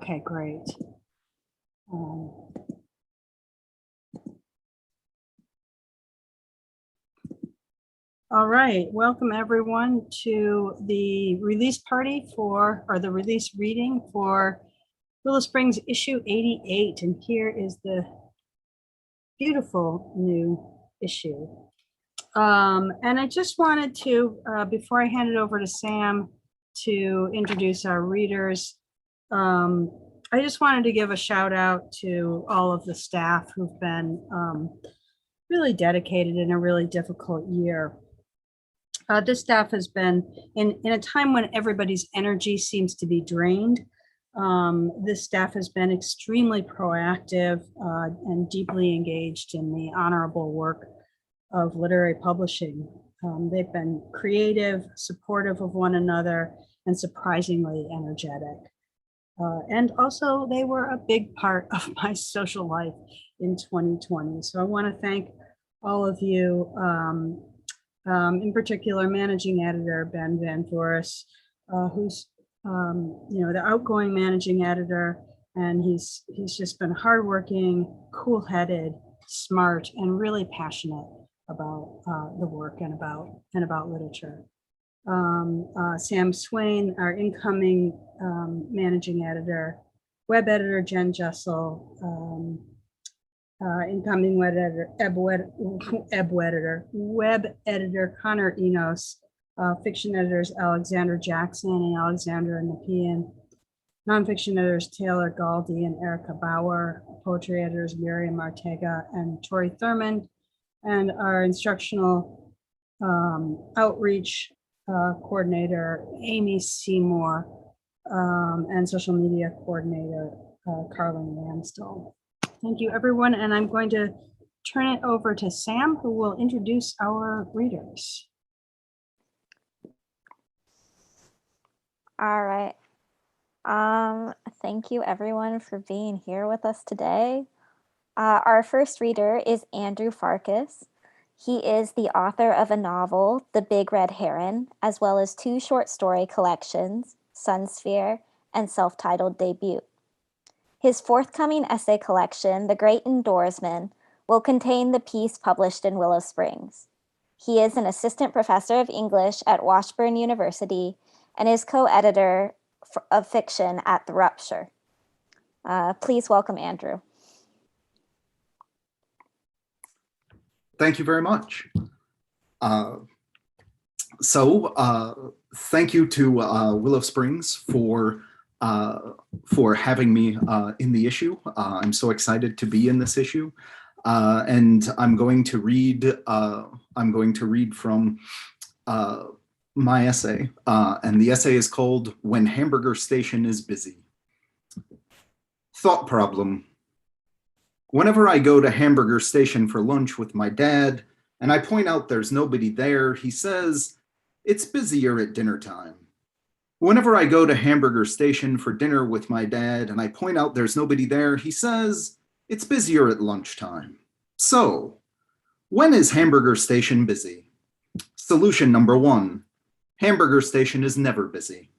Okay, great. All right, welcome everyone to the release party or the release reading for Willow Springs issue 88. And here is the beautiful new issue. And I just wanted to, before I hand it over to Sam to introduce our readers, I just wanted to give a shout out to all of the staff who've been really dedicated in a really difficult year. This staff has been, in a time when everybody's energy seems to be drained, this staff has been extremely proactive and deeply engaged in the honorable work of literary publishing. They've been creative, supportive of one another, and surprisingly energetic. And also, they were a big part of my social life in 2020. So I want to thank all of you. In particular, managing editor Ben Van Voris, who's the outgoing managing editor, and he's just been hardworking, cool-headed, smart, and really passionate about the work and about literature. Sam Swain, our incoming managing editor, web editor Jen Jessel, incoming web editor Connor Enos, fiction editors Alexander Jackson and Alexandra Napian, nonfiction editors Taylor Galdi and Erica Bauer, poetry editors Miriam Artega and Tori Thurmond, and our instructional outreach coordinator Amy Seymour, and social media coordinator Carlin Ramsdell. Thank you, everyone, and I'm going to turn it over to Sam, who will introduce our readers. All right. Thank you, everyone, for being here with us today. Our first reader is Andrew Farkas. He is the author of a novel, The Big Red Heron, as well as 2 short story collections, Sunsphere and self-titled Debut. His forthcoming essay collection, The Great Indoorsman, will contain the piece published in Willow Springs. He is an assistant professor of English at Washburn University and is co-editor of fiction at The Rupture. Please welcome Andrew. Thank you very much. Thank you to Willow Springs for having me in the issue. I'm so excited to be in this issue, and I'm going to read from my essay, and the essay is called "When Hamburger Station is Busy." Thought problem. Whenever I go to Hamburger Station for lunch with my dad, and I point out there's nobody there, he says, "It's busier at dinner time." Whenever I go to Hamburger Station for dinner with my dad, and I point out there's nobody there, he says, "It's busier at lunchtime." So, when is Hamburger Station busy? Solution number 1, Hamburger Station is never busy.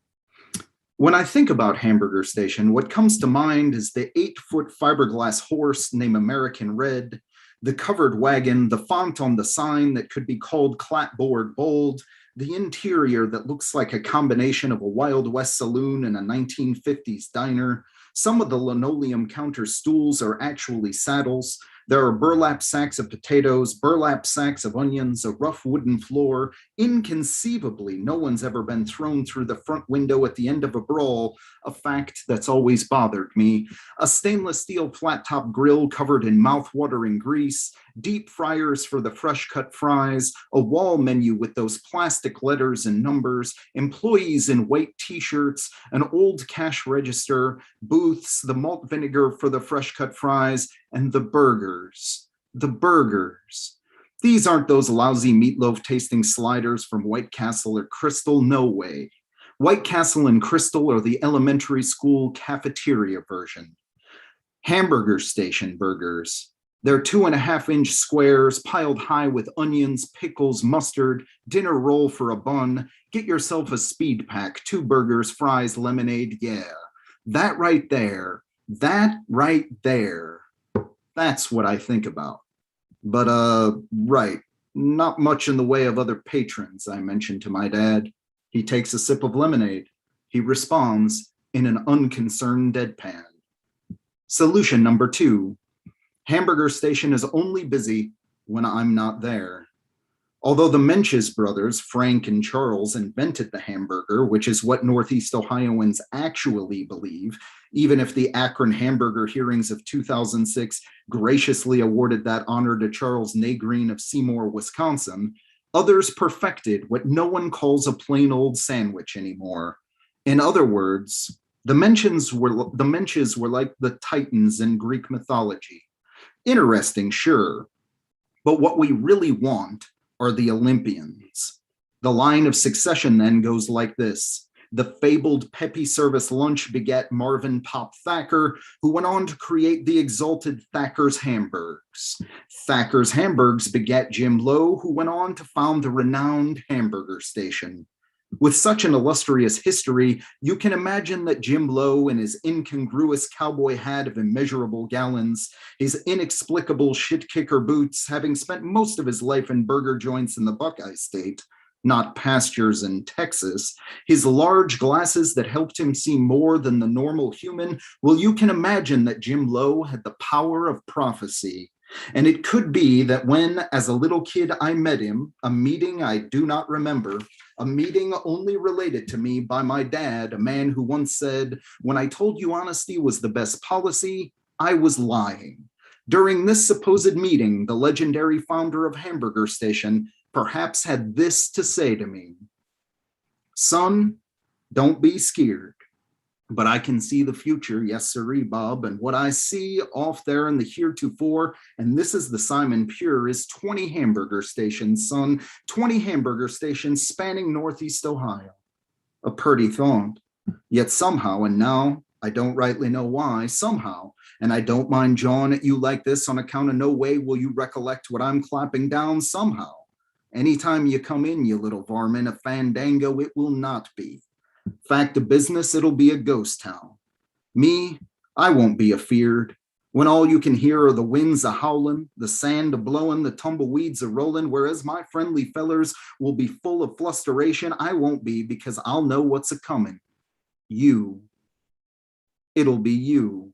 When I think about Hamburger Station, what comes to mind is the 8-foot fiberglass horse named American Red, the covered wagon, the font on the sign that could be called clapboard bold, the interior that looks like a combination of a Wild West saloon and a 1950s diner. Some of the linoleum counter stools are actually saddles. There are burlap sacks of potatoes, burlap sacks of onions, a rough wooden floor. Inconceivably, no one's ever been thrown through the front window at the end of a brawl, a fact that's always bothered me. A stainless steel flat-top grill covered in mouth-watering grease, deep fryers for the fresh-cut fries, a wall menu with those plastic letters and numbers, employees in white t-shirts, an old cash register, booths, the malt vinegar for the fresh-cut fries, and the burgers. The burgers. These aren't those lousy meatloaf tasting sliders from White Castle or Crystal, no way. White Castle and Crystal are the elementary school cafeteria version. Hamburger Station burgers. They're 2.5-inch squares piled high with onions, pickles, mustard, dinner roll for a bun. Get yourself a speed pack, 2 burgers, fries, lemonade, yeah. That right there, that's what I think about. But, right, not much in the way of other patrons, I mentioned to my dad. He takes a sip of lemonade. He responds in an unconcerned deadpan. Solution number 2, hamburger station is only busy when I'm not there. Although the Menches brothers, Frank and Charles, invented the hamburger, which is what Northeast Ohioans actually believe, even if the Akron hamburger hearings of 2006 graciously awarded that honor to Charles Nagreen of Seymour, Wisconsin, others perfected what no one calls a plain old sandwich anymore. In other words, the Menches were like the Titans in Greek mythology. Interesting, sure, but what we really want are the Olympians. The line of succession then goes like this. The fabled Peppy Service lunch begat Marvin Pop Thacker, who went on to create the exalted Thacker's Hamburgs. Thacker's Hamburgs begat Jim Lowe, who went on to found the renowned Hamburger Station. With such an illustrious history, you can imagine that Jim Lowe, in his incongruous cowboy hat of immeasurable gallons, his inexplicable shit-kicker boots, having spent most of his life in burger joints in the Buckeye State, not pastures in Texas, his large glasses that helped him see more than the normal human, well, you can imagine that Jim Lowe had the power of prophecy. And it could be that when, as a little kid, I met him, a meeting I do not remember, a meeting only related to me by my dad, a man who once said, when I told you honesty was the best policy, I was lying. During this supposed meeting, the legendary founder of Hamburger Station perhaps had this to say to me: son, don't be scared. But I can see the future, yes sirree, Bob, and what I see off there in the heretofore, and this is the Simon Pure, is 20 hamburger stations, son, 20 hamburger stations spanning Northeast Ohio. A purty thought, yet somehow, and now I don't rightly know why, somehow, and I don't mind jawing at you like this on account of no way will you recollect what I'm clapping down somehow. Anytime you come in, you little varmint, a fandango it will not be. Fact of business, it'll be a ghost town. Me, I won't be afeared. When all you can hear are the winds a-howling, the sand a-blowing, the tumbleweeds a-rolling, whereas my friendly fellers will be full of flusteration, I won't be, because I'll know what's a-coming. You. It'll be you.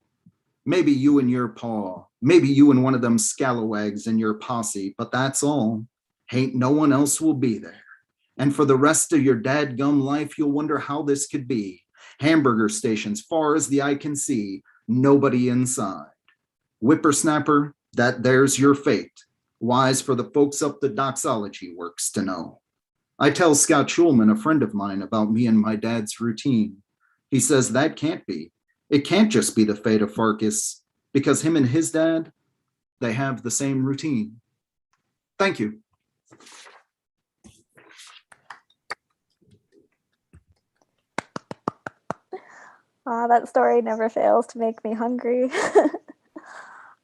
Maybe you and your paw. Maybe you and one of them scalawags in your posse, but that's all. Ain't no one else will be there. And for the rest of your dadgum life, you'll wonder how this could be. Hamburger stations, far as the eye can see, nobody inside. Whippersnapper, that there's your fate. Wise for the folks up the doxology works to know. I tell Scott Schulman, a friend of mine, about me and my dad's routine. He says that can't be. It can't just be the fate of Farkas, because him and his dad, they have the same routine. Thank you. That story never fails to make me hungry.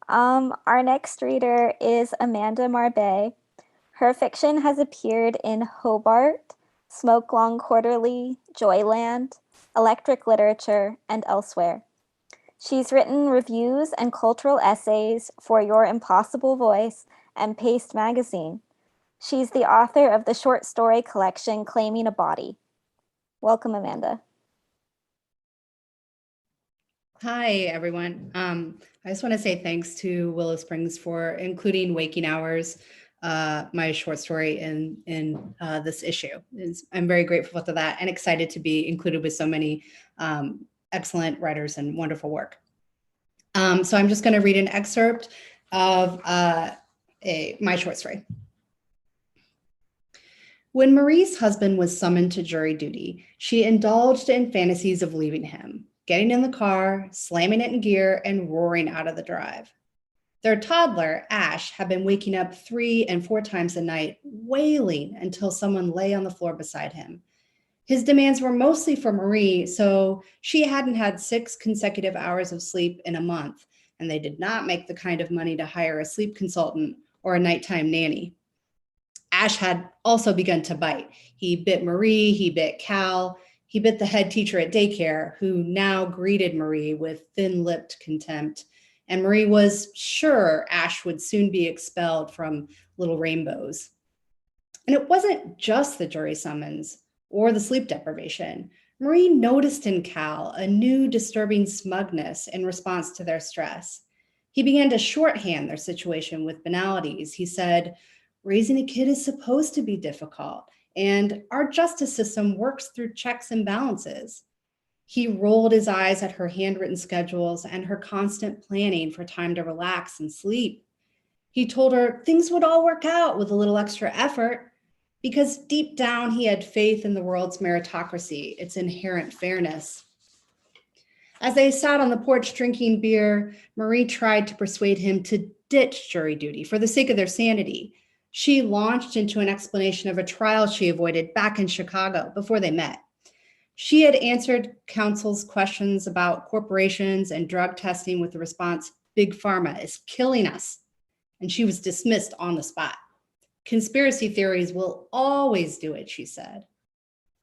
Our next reader is Amanda Marbias. Her fiction has appeared in Hobart, Smoke Long Quarterly, Joyland, Electric Literature, and elsewhere. She's written reviews and cultural essays for Your Impossible Voice and Paste magazine. She's the author of the short story collection Claiming a Body. Welcome, Amanda. Hi, everyone. I just want to say thanks to Willow Springs for including Waking Hours, my short story in this issue. I'm very grateful for that and excited to be included with so many excellent writers and wonderful work. So I'm just going to read an excerpt of my short story. When Marie's husband was summoned to jury duty, she indulged in fantasies of leaving him, getting in the car, slamming it in gear, and roaring out of the drive. Their toddler, Ash, had been waking up 3 and 4 times a night, wailing until someone lay on the floor beside him. His demands were mostly for Marie, so she hadn't had 6 consecutive hours of sleep in a month, and they did not make the kind of money to hire a sleep consultant or a nighttime nanny. Ash had also begun to bite. He bit Marie, he bit Cal, He bit the head teacher at daycare, who now greeted Marie with thin-lipped contempt. And Marie was sure Ash would soon be expelled from Little Rainbows. And it wasn't just the jury summons or the sleep deprivation. Marie noticed in Cal a new disturbing smugness in response to their stress. He began to shorthand their situation with banalities. He said, "Raising a kid is supposed to be difficult, and our justice system works through checks and balances." He rolled his eyes at her handwritten schedules and her constant planning for time to relax and sleep. He told her things would all work out with a little extra effort, because deep down he had faith in the world's meritocracy, its inherent fairness. As they sat on the porch drinking beer, Marie tried to persuade him to ditch jury duty for the sake of their sanity. She launched into an explanation of a trial she avoided back in Chicago before they met. She had answered counsel's questions about corporations and drug testing with the response, "Big Pharma is killing us," and she was dismissed on the spot. "Conspiracy theories will always do it," she said.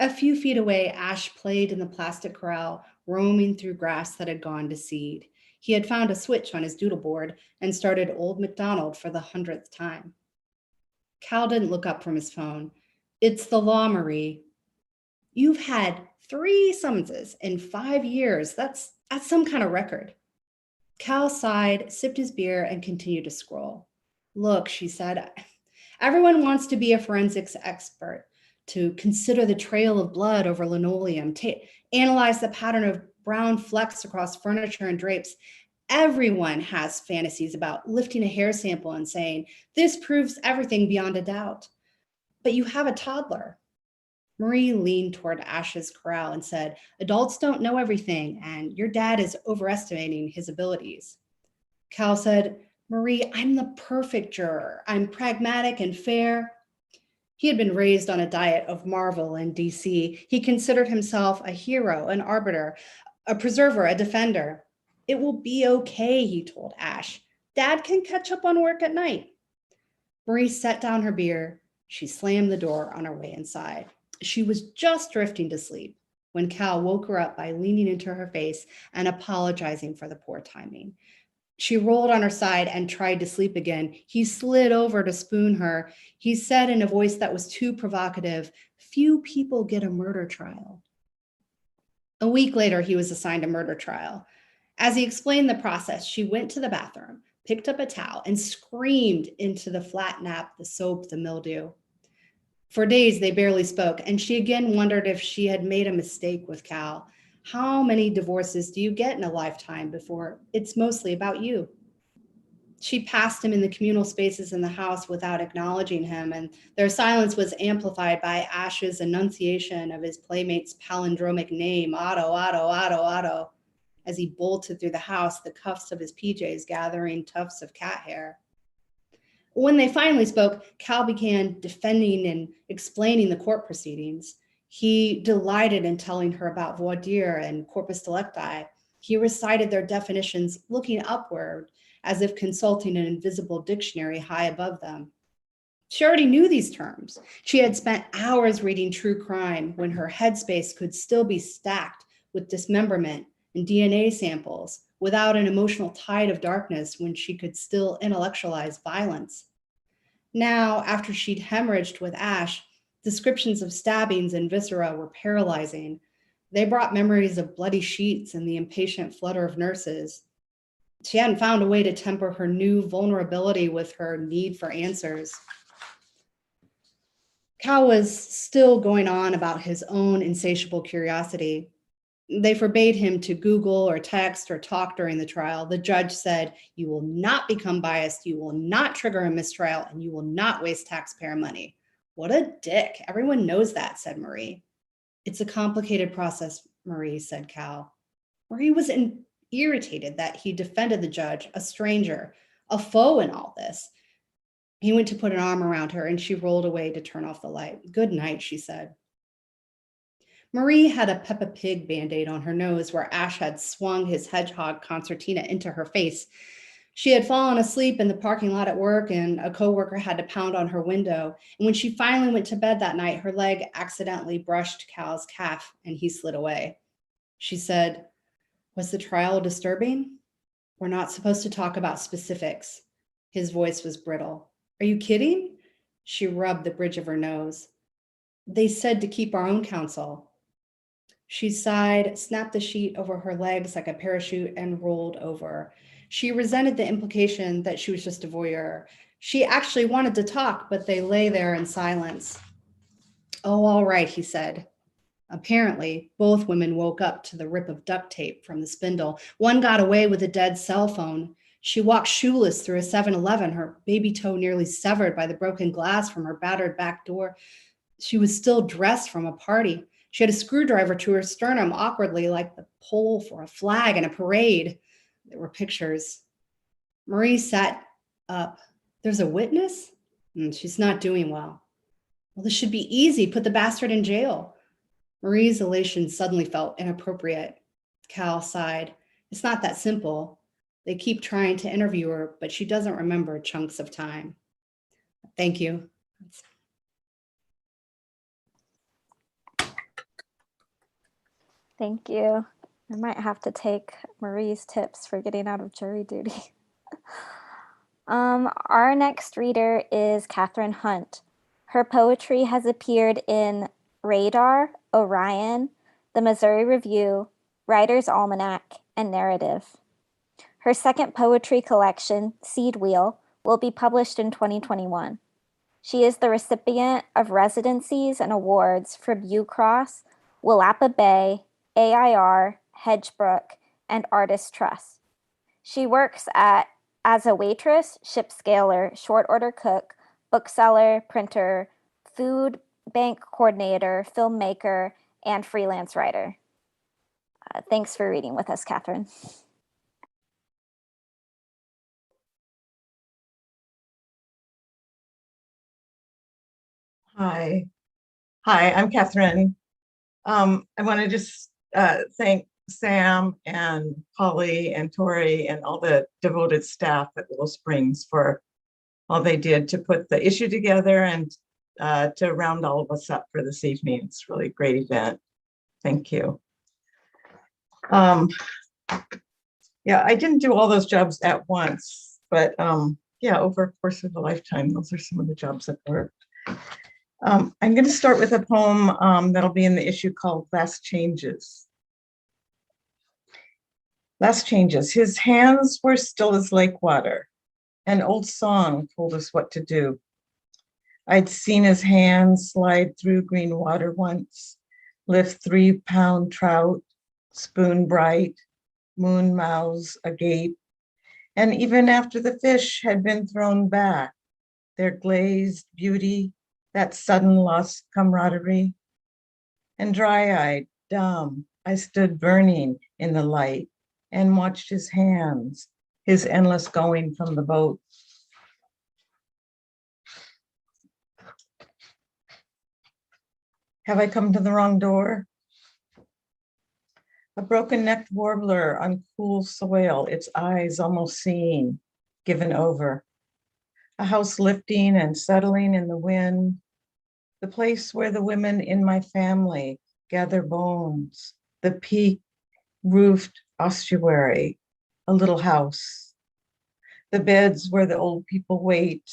A few feet away, Ash played in the plastic corral, roaming through grass that had gone to seed. He had found a switch on his doodle board and started Old MacDonald for the 100th time. Cal didn't look up from his phone. "It's the law, Marie." "You've had 3 summonses in 5 years. That's some kind of record." Cal sighed, sipped his beer, and continued to scroll. "Look," she said, "everyone wants to be a forensics expert, to consider the trail of blood over linoleum, analyze the pattern of brown flecks across furniture and drapes. Everyone has fantasies about lifting a hair sample and saying, 'This proves everything beyond a doubt.' But you have a toddler." Marie leaned toward Ash's corral and said, "Adults don't know everything, and your dad is overestimating his abilities." Cal said, "Marie, I'm the perfect juror. I'm pragmatic and fair." He had been raised on a diet of Marvel and DC. He considered himself a hero, an arbiter, a preserver, a defender. "It will be okay," he told Ash. "Dad can catch up on work at night." Marie set down her beer. She slammed the door on her way inside. She was just drifting to sleep when Cal woke her up by leaning into her face and apologizing for the poor timing. She rolled on her side and tried to sleep again. He slid over to spoon her. He said in a voice that was too provocative, "Few people get a murder trial." A week later, he was assigned a murder trial. As he explained the process, she went to the bathroom, picked up a towel, and screamed into the flat nap, the soap, the mildew. For days, they barely spoke, and she again wondered if she had made a mistake with Cal. How many divorces do you get in a lifetime before it's mostly about you? She passed him in the communal spaces in the house without acknowledging him, and their silence was amplified by Ash's enunciation of his playmate's palindromic name, Otto, Otto, Otto, Otto, as he bolted through the house, the cuffs of his PJs gathering tufts of cat hair. When they finally spoke, Cal began defending and explaining the court proceedings. He delighted in telling her about voir dire and corpus delicti. He recited their definitions, looking upward as if consulting an invisible dictionary high above them. She already knew these terms. She had spent hours reading true crime when her headspace could still be stacked with dismemberment and DNA samples, without an emotional tide of darkness when she could still intellectualize violence. Now, after she'd hemorrhaged with Ash, descriptions of stabbings and viscera were paralyzing. They brought memories of bloody sheets and the impatient flutter of nurses. She hadn't found a way to temper her new vulnerability with her need for answers. Cal was still going on about his own insatiable curiosity. They forbade him to Google or text or talk during the trial. The judge said, "You will not become biased, you will not trigger a mistrial, and you will not waste taxpayer money." "What a dick. Everyone knows that," said Marie. "It's a complicated process," Marie said Cal. Marie was irritated that he defended the judge, a stranger, a foe in all this. He went to put an arm around her, and she rolled away to turn off the light. "Good night," she said. Marie had a Peppa Pig Band-Aid on her nose where Ash had swung his hedgehog concertina into her face. She had fallen asleep in the parking lot at work, and a coworker had to pound on her window. And when she finally went to bed that night, her leg accidentally brushed Cal's calf and he slid away. She said, "Was the trial disturbing? We're not supposed to talk about specifics." His voice was brittle. "Are you kidding?" She rubbed the bridge of her nose. "They said to keep our own counsel." She sighed, snapped the sheet over her legs like a parachute, and rolled over. She resented the implication that she was just a voyeur. She actually wanted to talk, but they lay there in silence. "Oh, all right," he said. Apparently, both women woke up to the rip of duct tape from the spindle. One got away with a dead cell phone. She walked shoeless through a 7-Eleven, her baby toe nearly severed by the broken glass from her battered back door. She was still dressed from a party. She had a screwdriver to her sternum, awkwardly like the pole for a flag in a parade. There were pictures. Marie sat up. "There's a witness? She's not doing well." "Well, this should be easy. Put the bastard in jail." Marie's elation suddenly felt inappropriate. Cal sighed. "It's not that simple. They keep trying to interview her, but she doesn't remember chunks of time." "Thank you." Thank you. I might have to take Marie's tips for getting out of jury duty. Our next reader is Kathryn Hunt. Her poetry has appeared in Radar, Orion, the Missouri Review, Writer's Almanac, and Narrative. Her second poetry collection, Seed Wheel, will be published in 2021. She is the recipient of residencies and awards from UCross, Willapa Bay, AIR, Hedgebrook, and Artist Trust. She works as a waitress, ship scaler, short order cook, bookseller, printer, food bank coordinator, filmmaker, and freelance writer. Thanks for reading with us, Kathryn. Hi, I'm Kathryn. I want to just thank Sam and Polly and Tori and all the devoted staff at Willow Springs for all they did to put the issue together and to round all of us up for this evening. It's really a great event. Thank you. Yeah, I didn't do all those jobs at once, but yeah, over a course of a lifetime, those are some of the jobs I've worked. I'm going to start with a poem that'll be in the issue called Last Changes. Last Changes. His hands were still as lake water. An old song told us what to do. I'd seen his hands slide through green water once, lift 3-pound trout, spoon bright, moon mouths agape. And even after the fish had been thrown back, their glazed beauty, that sudden lost camaraderie. And dry-eyed, dumb, I stood burning in the light and watched his hands, his endless going from the boat. Have I come to the wrong door? A broken-necked warbler on cool soil, its eyes almost seeing, given over. A house lifting and settling in the wind, the place where the women in my family gather bones, the peak-roofed ossuary, a little house, the beds where the old people wait.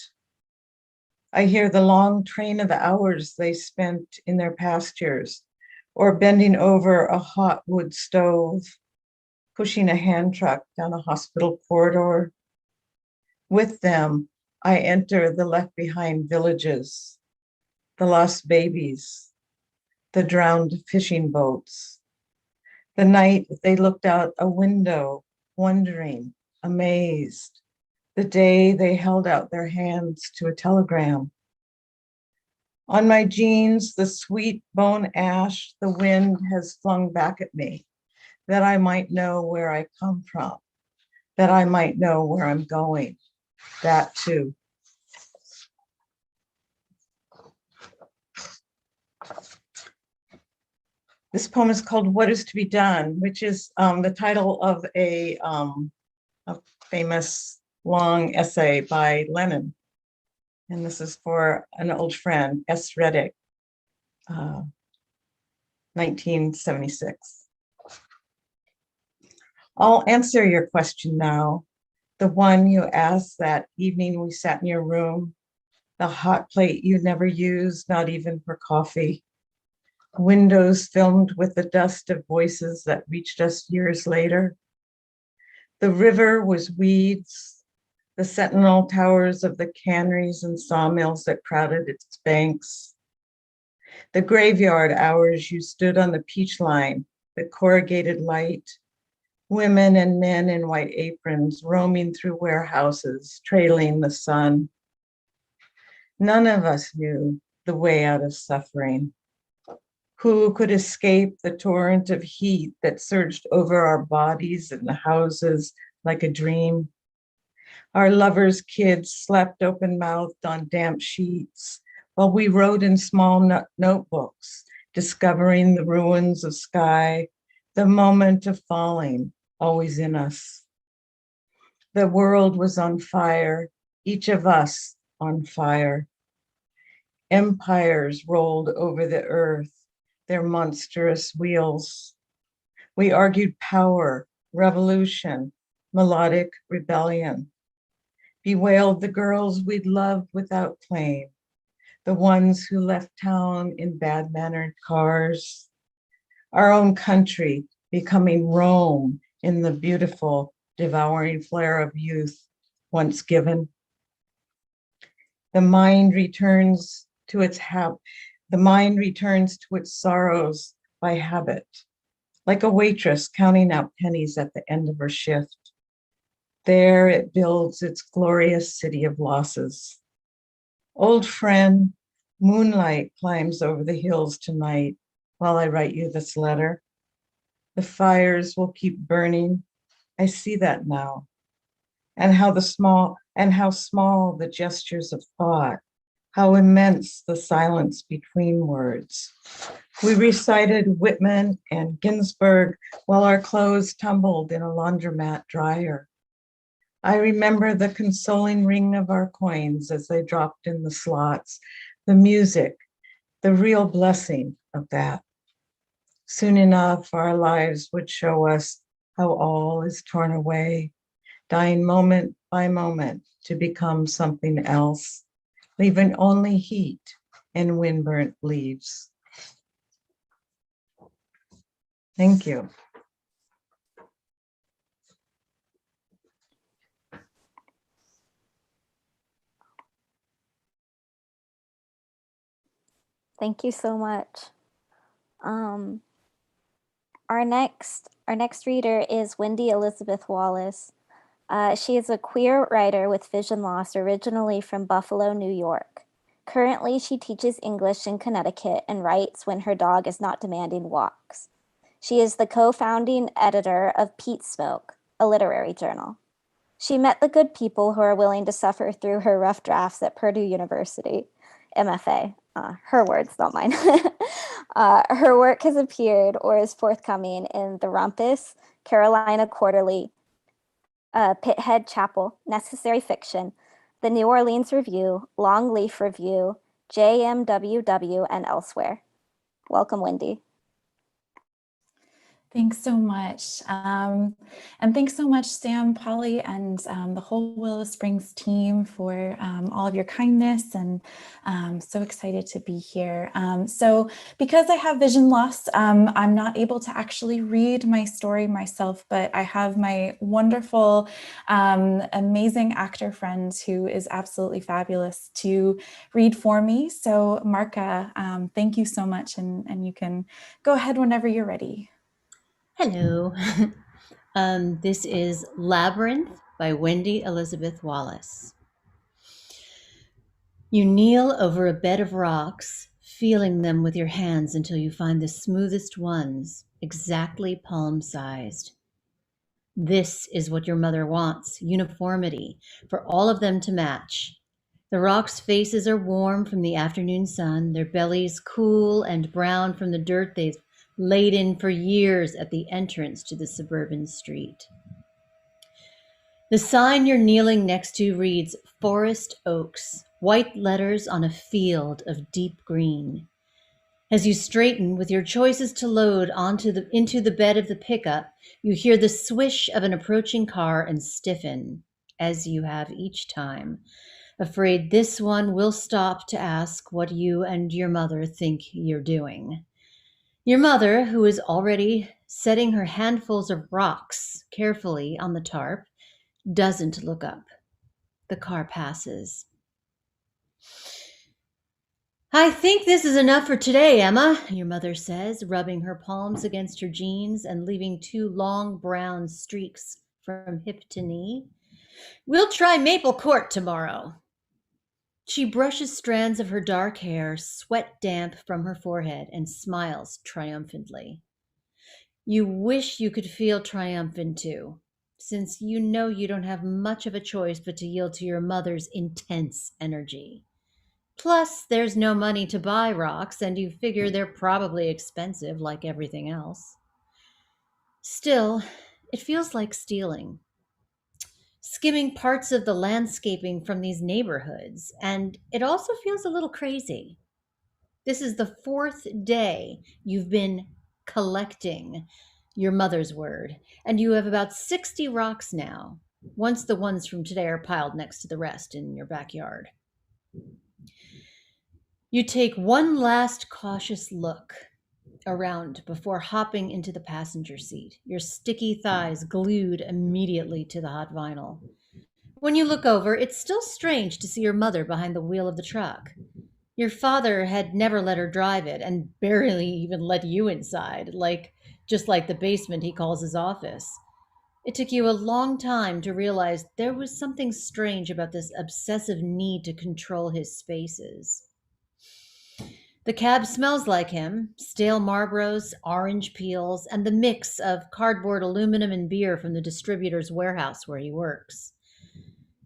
I hear the long train of the hours they spent in their pastures, or bending over a hot wood stove, pushing a hand truck down a hospital corridor. With them, I enter the left behind villages, the lost babies, the drowned fishing boats. The night they looked out a window, wondering, amazed. The day they held out their hands to a telegram. On my jeans, the sweet bone ash the wind has flung back at me, that I might know where I come from, that I might know where I'm going, that too. This poem is called What Is to Be Done, which is the title of a famous long essay by Lenin. And this is for an old friend, S. Reddick, 1976. I'll answer your question now. The one you asked that evening we sat in your room, the hot plate you never used, not even for coffee. Windows filmed with the dust of voices that reached us years later. The river was weeds, the sentinel towers of the canneries and sawmills that crowded its banks. The graveyard hours you stood on the peach line, the corrugated light, women and men in white aprons roaming through warehouses, trailing the sun. None of us knew the way out of suffering. Who could escape the torrent of heat that surged over our bodies and the houses like a dream? Our lovers' kids slept open-mouthed on damp sheets while we wrote in small notebooks, discovering the ruins of sky, the moment of falling, always in us. The world was on fire, each of us on fire. Empires rolled over the earth, their monstrous wheels. We argued power, revolution, melodic rebellion. Bewailed the girls we'd loved without claim, the ones who left town in bad-mannered cars. Our own country becoming Rome in the beautiful, devouring flare of youth once given. The mind returns to its sorrows by habit, like a waitress counting out pennies at the end of her shift. There it builds its glorious city of losses. Old friend, moonlight climbs over the hills tonight while I write you this letter. The fires will keep burning. I see that now. And how small the gestures of thought, how immense the silence between words. We recited Whitman and Ginsberg while our clothes tumbled in a laundromat dryer. I remember the consoling ring of our coins as they dropped in the slots, the music, the real blessing of that. Soon enough, our lives would show us how all is torn away, dying moment by moment to become something else, leaving only heat and windburnt leaves. Thank you. Thank you so much. Our next reader is Wendy Elizabeth Wallace. She is a queer writer with vision loss, originally from Buffalo, New York. Currently, she teaches English in Connecticut and writes when her dog is not demanding walks. She is the co-founding editor of Peat Smoke, a literary journal. She met the good people who are willing to suffer through her rough drafts at Purdue University, MFA. Her words, not mine. Her work has appeared or is forthcoming in The Rumpus, Carolina Quarterly, Pithead Chapel, Necessary Fiction, The New Orleans Review, Longleaf Review, JMWW, and elsewhere. Welcome, Wendy. Thanks so much. And thanks so much, Sam, Polly, and the whole Willow Springs team for all of your kindness, and so excited to be here. So because I have vision loss, I'm not able to actually read my story myself, but I have my wonderful, amazing actor friend who is absolutely fabulous to read for me. So Marka, thank you so much, and you can go ahead whenever you're ready. Hello. This is Labyrinth by Wendy Elizabeth Wallace. You kneel over a bed of rocks, feeling them with your hands until you find the smoothest ones, exactly palm-sized. This is what your mother wants, uniformity, for all of them to match. The rocks' faces are warm from the afternoon sun, their bellies cool and brown from the dirt they've laid in for years at the entrance to the suburban street. The sign you're kneeling next to reads Forest Oaks, white letters on a field of deep green. As you straighten with your choices to load into the bed of the pickup, you hear the swish of an approaching car and stiffen, as you have each time, afraid this one will stop to ask what you and your mother think you're doing. Your mother, who is already setting her handfuls of rocks carefully on the tarp, doesn't look up. The car passes. I think this is enough for today, Emma, your mother says, rubbing her palms against her jeans and leaving 2 long brown streaks from hip to knee. We'll try Maple Court tomorrow. She brushes strands of her dark hair, sweat damp from her forehead, and smiles triumphantly. You wish you could feel triumphant too, since you know you don't have much of a choice but to yield to your mother's intense energy. Plus, there's no money to buy rocks, and you figure they're probably expensive like everything else. Still, it feels like stealing. Skimming parts of the landscaping from these neighborhoods, and it also feels a little crazy. This is the 4th day you've been collecting, your mother's word, and you have about 60 rocks now, once the ones from today are piled next to the rest in your backyard. You take one last cautious look around before hopping into the passenger seat, your sticky thighs glued immediately to the hot vinyl. When you look over, it's still strange to see your mother behind the wheel of the truck. Your father had never let her drive it and barely even let you inside, just like the basement he calls his office. It took you a long time to realize there was something strange about this obsessive need to control his spaces. The cab smells like him, stale Marlboros, orange peels, and the mix of cardboard, aluminum, and beer from the distributor's warehouse where he works.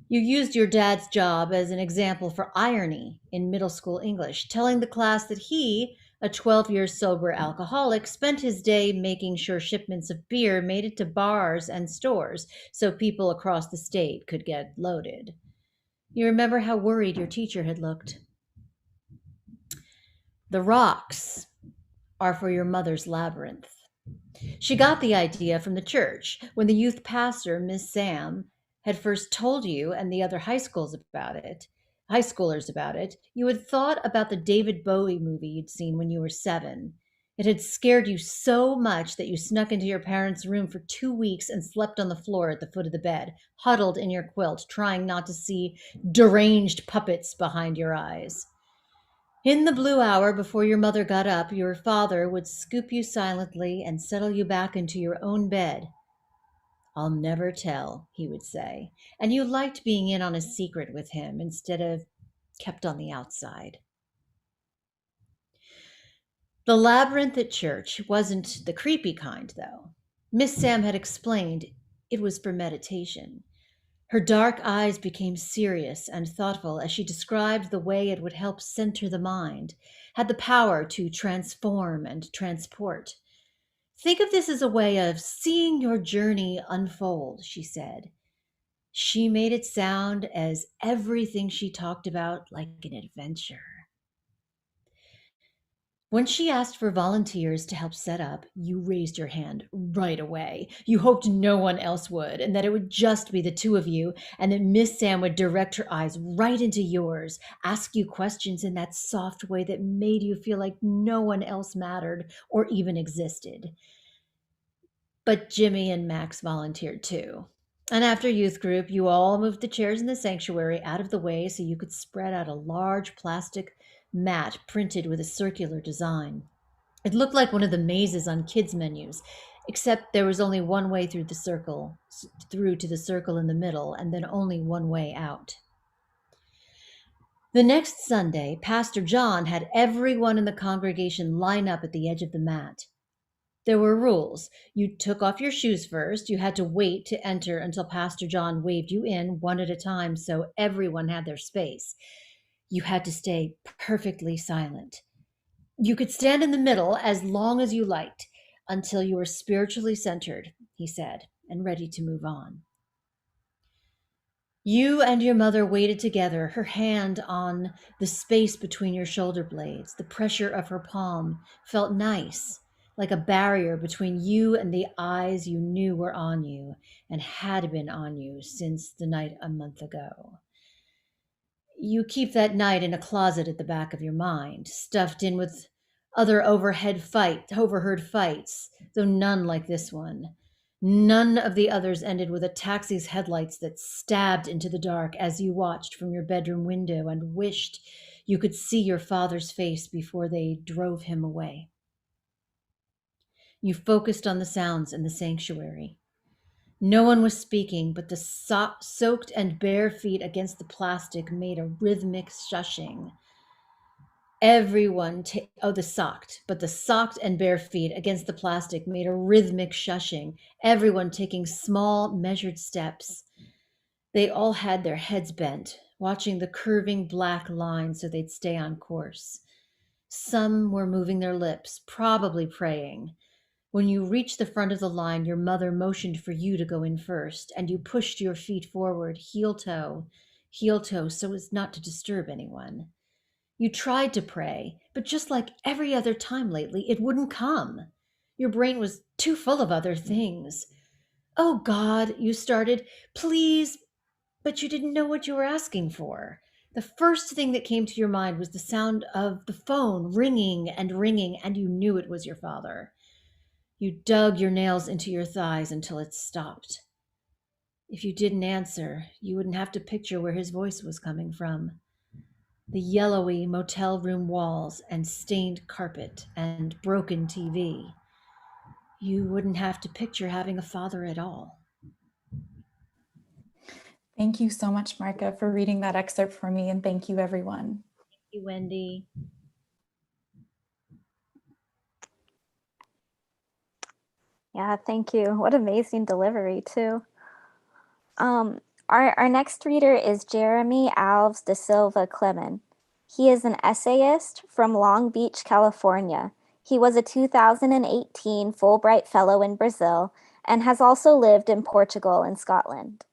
You used your dad's job as an example for irony in middle school English, telling the class that he, a 12-year sober alcoholic, spent his day making sure shipments of beer made it to bars and stores so people across the state could get loaded. You remember how worried your teacher had looked. The rocks are for your mother's labyrinth. She got the idea from the church when the youth pastor, Miss Sam, had first told you and the other high schoolers about it. You had thought about the David Bowie movie you'd seen when you were 7. It had scared you so much that you snuck into your parents' room for 2 weeks and slept on the floor at the foot of the bed, huddled in your quilt, trying not to see deranged puppets behind your eyes. In the blue hour before your mother got up, your father would scoop you silently and settle you back into your own bed. I'll never tell, he would say, and you liked being in on a secret with him instead of kept on the outside. The labyrinth at church wasn't the creepy kind, though. Miss Sam had explained it was for meditation. Her dark eyes became serious and thoughtful as she described the way it would help center the mind, had the power to transform and transport. Think of this as a way of seeing your journey unfold, she said. She made it sound as everything she talked about like an adventure. When she asked for volunteers to help set up, you raised your hand right away. You hoped no one else would, and that it would just be the 2 of you, and that Miss Sam would direct her eyes right into yours, ask you questions in that soft way that made you feel like no one else mattered or even existed. But Jimmy and Max volunteered too. And after youth group, you all moved the chairs in the sanctuary out of the way so you could spread out a large plastic mat printed with a circular design. It looked like one of the mazes on kids' menus, except there was only one way through to the circle in the middle, and then only one way out. The next Sunday, Pastor John had everyone in the congregation line up at the edge of the mat. There were rules. You took off your shoes first. You had to wait to enter until Pastor John waved you in one at a time so everyone had their space. You had to stay perfectly silent. You could stand in the middle as long as you liked until you were spiritually centered, he said, and ready to move on. You and your mother waited together, her hand on the space between your shoulder blades. The pressure of her palm felt nice, like a barrier between you and the eyes you knew were on you and had been on you since the night a month ago. You keep that night in a closet at the back of your mind, stuffed in with other overheard fights, though none like this one. None of the others ended with a taxi's headlights that stabbed into the dark as you watched from your bedroom window and wished you could see your father's face before they drove him away. You focused on the sounds in the sanctuary. No one was speaking, but the soaked and bare feet against the plastic made a rhythmic shushing. The socked and bare feet against the plastic made a rhythmic shushing, everyone taking small, measured steps. They all had their heads bent, watching the curving black line so they'd stay on course. Some were moving their lips, probably praying. When you reached the front of the line, your mother motioned for you to go in first, and you pushed your feet forward, heel toe, so as not to disturb anyone. You tried to pray, but just like every other time lately, it wouldn't come. Your brain was too full of other things. "Oh God," you started, "please," but you didn't know what you were asking for. The first thing that came to your mind was the sound of the phone ringing, and you knew it was your father. You dug your nails into your thighs until it stopped. If you didn't answer, you wouldn't have to picture where his voice was coming from. The yellowy motel room walls and stained carpet and broken TV. You wouldn't have to picture having a father at all. Thank you so much, Marka, for reading that excerpt for me, and thank you, everyone. Thank you, Wendy. Yeah, thank you. What amazing delivery, too. Our next reader is Jeremy Alves da Silva Klemin. He is an essayist from Long Beach, California. He was a 2018 Fulbright Fellow in Brazil and has also lived in Portugal and Scotland.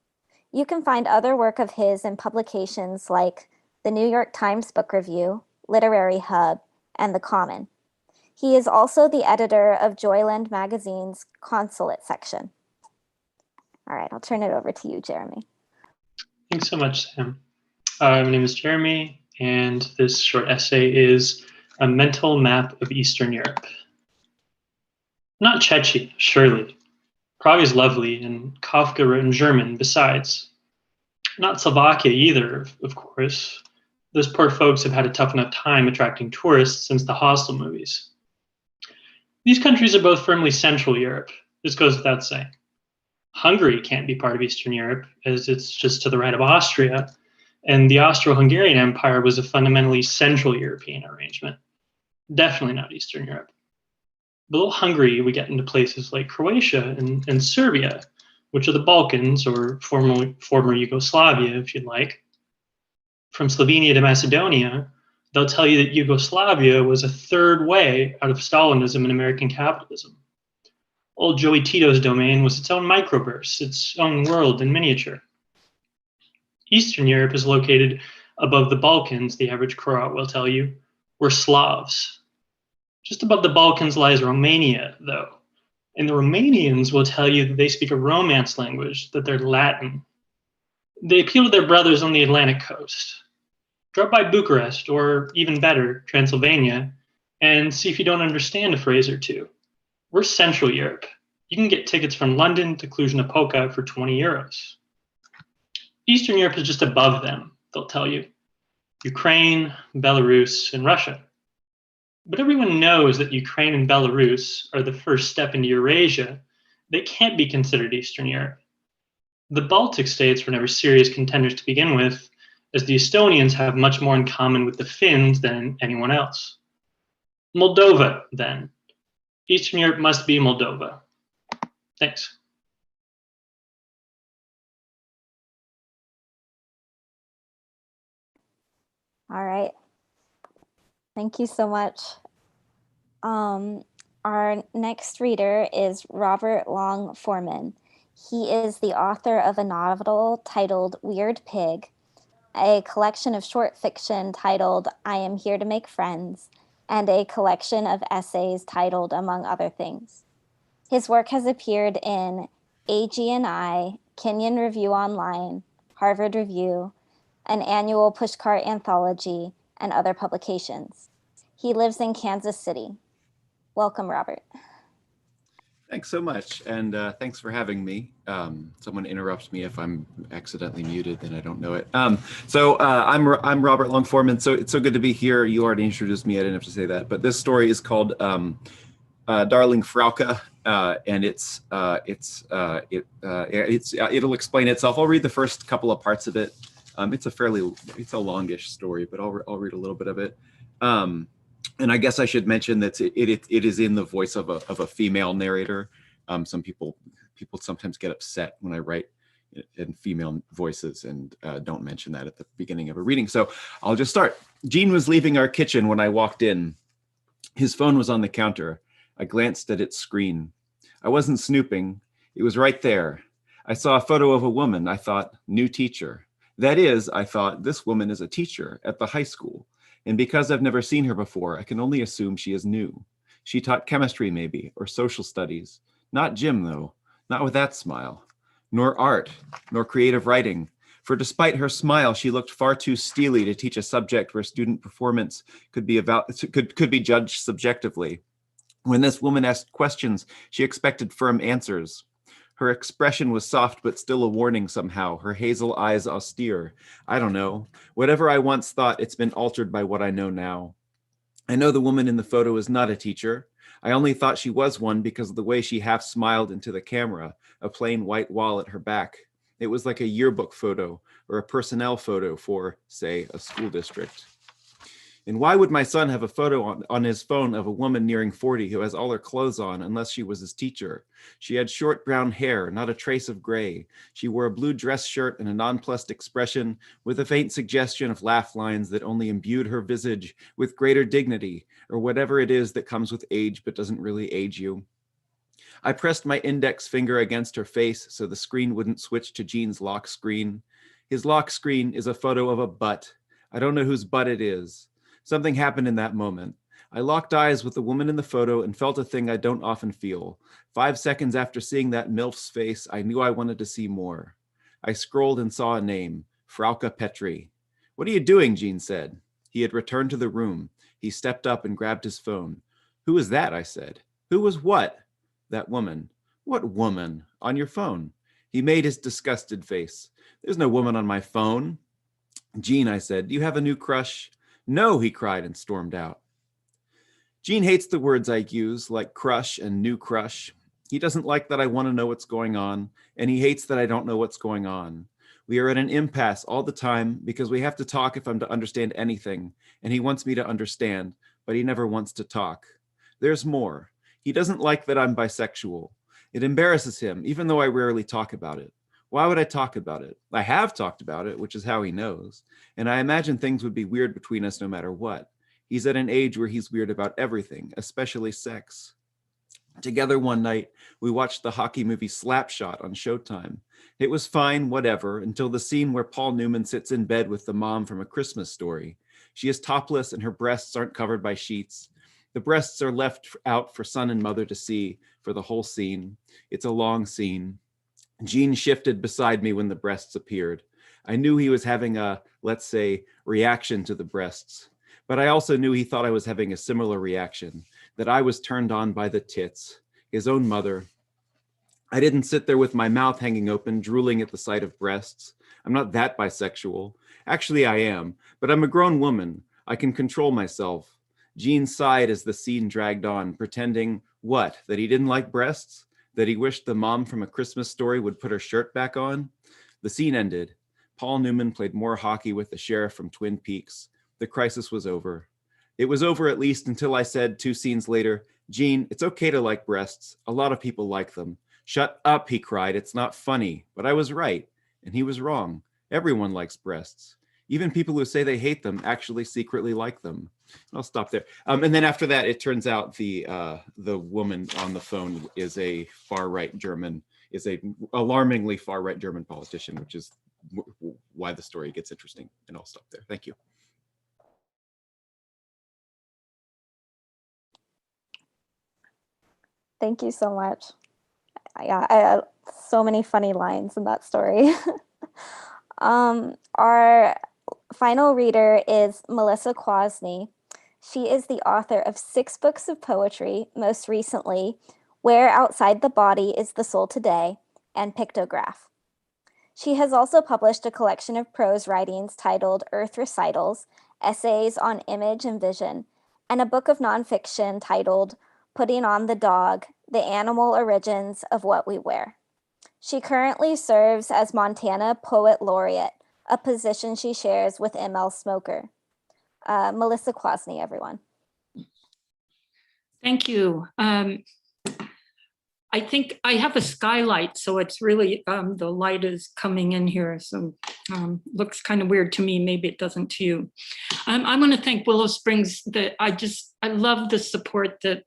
You can find other work of his in publications like the New York Times Book Review, Literary Hub, and The Common. He is also the editor of Joyland Magazine's Consulate section. All right, I'll turn it over to you, Jeremy. Thanks so much, Sam. My name is Jeremy, and this short essay is A Mental Map of Eastern Europe. Not Chechi, surely. Prague is lovely, and Kafka wrote in German besides. Not Slovakia either, of course. Those poor folks have had a tough enough time attracting tourists since the Hostel movies. These countries are both firmly Central Europe. This goes without saying. Hungary can't be part of Eastern Europe, as it's just to the right of Austria, and the Austro-Hungarian Empire was a fundamentally Central European arrangement. Definitely not Eastern Europe. Below Hungary, we get into places like Croatia and Serbia, which are the Balkans, or former Yugoslavia, if you'd like. From Slovenia to Macedonia, they'll tell you that Yugoslavia was a third way out of Stalinism and American capitalism. Old Joey Tito's domain was its own microverse, its own world in miniature. Eastern Europe is located above the Balkans, the average Croat will tell you. We're Slavs. Just above the Balkans lies Romania, though. And the Romanians will tell you that they speak a Romance language, that they're Latin. They appeal to their brothers on the Atlantic coast. Drop by Bucharest, or even better, Transylvania, and see if you don't understand a phrase or two. We're Central Europe. You can get tickets from London to Cluj-Napoca for 20 euros. Eastern Europe is just above them, they'll tell you. Ukraine, Belarus, and Russia. But everyone knows that Ukraine and Belarus are the first step into Eurasia. They can't be considered Eastern Europe. The Baltic states were never serious contenders to begin with, as the Estonians have much more in common with the Finns than anyone else. Moldova, then. Eastern Europe must be Moldova. Thanks. All right. Thank you so much. Our next reader is Robert Long Foreman. He is the author of a novel titled Weird Pig, a collection of short fiction titled I Am Here to Make Friends, and a collection of essays titled Among Other Things. His work has appeared in AG&I, Kenyon Review Online, Harvard Review, an annual pushcart anthology, and other publications. He lives in Kansas City. Welcome, Robert. Thanks so much, and thanks for having me. Someone interrupts me if I'm accidentally muted, then I don't know it. I'm Robert Long Foreman. So it's so good to be here. You already introduced me. I didn't have to say that, but this story is called Darling Frauke, and it'll explain itself. I'll read the first couple of parts of it. It's a longish story, but I'll read a little bit of it. And I guess I should mention that it is in the voice of a female narrator. Some people sometimes get upset when I write in female voices and don't mention that at the beginning of a reading. So I'll just start. Gene was leaving our kitchen when I walked in. His phone was on the counter. I glanced at its screen. I wasn't snooping. It was right there. I saw a photo of a woman. I thought, new teacher. That is, I thought, this woman is a teacher at the high school. And because I've never seen her before, I can only assume she is new. She taught chemistry maybe, or social studies. Not gym though, not with that smile. Nor art, nor creative writing. For despite her smile, she looked far too steely to teach a subject where student performance could be judged subjectively. When this woman asked questions, she expected firm answers. Her expression was soft, but still a warning somehow, her hazel eyes austere. I don't know. Whatever I once thought, it's been altered by what I know now. I know the woman in the photo is not a teacher. I only thought she was one because of the way she half smiled into the camera, a plain white wall at her back. It was like a yearbook photo or a personnel photo for, say, a school district. And why would my son have a photo on his phone of a woman nearing 40 who has all her clothes on unless she was his teacher? She had short brown hair, not a trace of gray. She wore a blue dress shirt and a nonplussed expression with a faint suggestion of laugh lines that only imbued her visage with greater dignity, or whatever it is that comes with age but doesn't really age you. I pressed my index finger against her face so the screen wouldn't switch to Gene's lock screen. His lock screen is a photo of a butt. I don't know whose butt it is. Something happened in that moment. I locked eyes with the woman in the photo and felt a thing I don't often feel. 5 seconds after seeing that MILF's face, I knew I wanted to see more. I scrolled and saw a name, Frauke Petri. What are you doing? Gene said. He had returned to the room. He stepped up and grabbed his phone. Who is that? I said. Who was what? That woman. What woman? On your phone. He made his disgusted face. There's no woman on my phone. Gene, I said, do you have a new crush? No, he cried and stormed out. Gene hates the words I use, like crush and new crush. He doesn't like that I want to know what's going on, and he hates that I don't know what's going on. We are at an impasse all the time because we have to talk if I'm to understand anything, and he wants me to understand, but he never wants to talk. There's more. He doesn't like that I'm bisexual. It embarrasses him, even though I rarely talk about it. Why would I talk about it? I have talked about it, which is how he knows. And I imagine things would be weird between us no matter what. He's at an age where he's weird about everything, especially sex. Together one night, we watched the hockey movie Slapshot on Showtime. It was fine, whatever, until the scene where Paul Newman sits in bed with the mom from A Christmas Story. She is topless and her breasts aren't covered by sheets. The breasts are left out for son and mother to see for the whole scene. It's a long scene. Gene shifted beside me when the breasts appeared. I knew he was having a, let's say, reaction to the breasts, but I also knew he thought I was having a similar reaction, that I was turned on by the tits, his own mother. I didn't sit there with my mouth hanging open, drooling at the sight of breasts. I'm not that bisexual. Actually, I am, but I'm a grown woman. I can control myself. Gene sighed as the scene dragged on, pretending, what, that he didn't like breasts? That he wished the mom from A Christmas Story would put her shirt back on? The scene ended. Paul Newman played more hockey with the sheriff from Twin Peaks. The crisis was over. It was over at least until I said 2 scenes later, Gene, it's okay to like breasts. A lot of people like them. Shut up, he cried. It's not funny. But I was right, and he was wrong. Everyone likes breasts. Even people who say they hate them actually secretly like them. I'll stop there. And then after that, it turns out the woman on the phone is a far-right German is a alarmingly far-right German politician, which is why the story gets interesting. And I'll stop there. Thank you. Thank you so much. Yeah, so many funny lines in that story. Our final reader is Melissa Kwasny. She is the author of 6 books of poetry, most recently, Where Outside the Body is the Soul Today, and Pictograph. She has also published a collection of prose writings titled Earth Recitals, Essays on Image and Vision, and a book of nonfiction titled Putting on the Dog, The Animal Origins of What We Wear. She currently serves as Montana Poet Laureate, a position she shares with ML Smoker. Melissa Kwasny, everyone. Thank you. I think I have a skylight, so it's really, the light is coming in here, so looks kind of weird to me. Maybe it doesn't to you. I want to thank Willow Springs. That I love the support that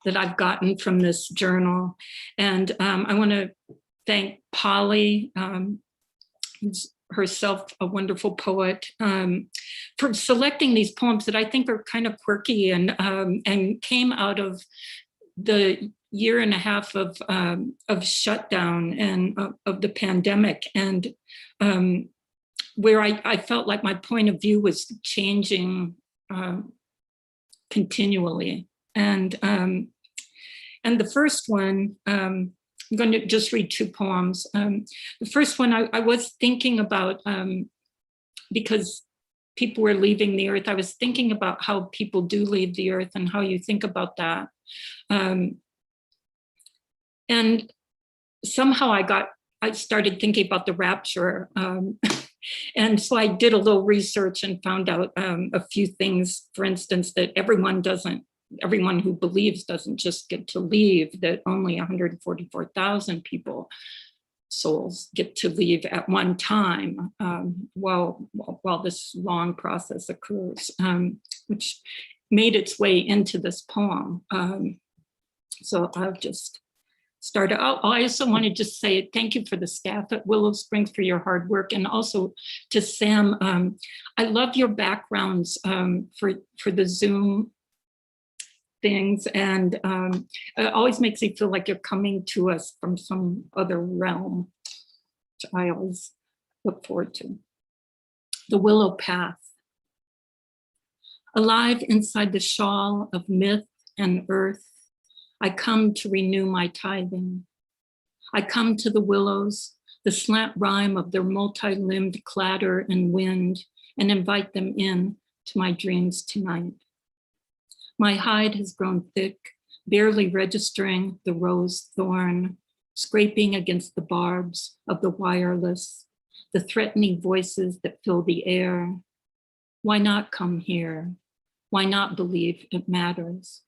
that I've gotten from this journal, and I want to thank Polly, who's herself a wonderful poet, for selecting these poems that I think are kind of quirky and came out of the year and a half of shutdown and of the pandemic, and where I felt like my point of view was changing continually. And the first one, I'm going to just read 2 poems. The first one I was thinking about, because people were leaving the earth, I was thinking about how people do leave the earth and how you think about that. And somehow I started thinking about the rapture. And so I did a little research and found out a few things, for instance, that everyone who believes doesn't just get to leave, that only 144,000 souls get to leave at one time while this long process occurs, which made its way into this poem. So I'll just start out. I also want to just say thank you for the staff at Willow Springs for your hard work, and also to Sam. I love your backgrounds for the Zoom things, and it always makes me feel like you're coming to us from some other realm, which I always look forward to. The Willow Path. Alive inside the shawl of myth and earth, I come to renew my tithing. I come to the willows, the slant rhyme of their multi-limbed clatter and wind, and invite them in to my dreams tonight. My hide has grown thick, barely registering the rose thorn, scraping against the barbs of the wireless, the threatening voices that fill the air. Why not come here? Why not believe it matters?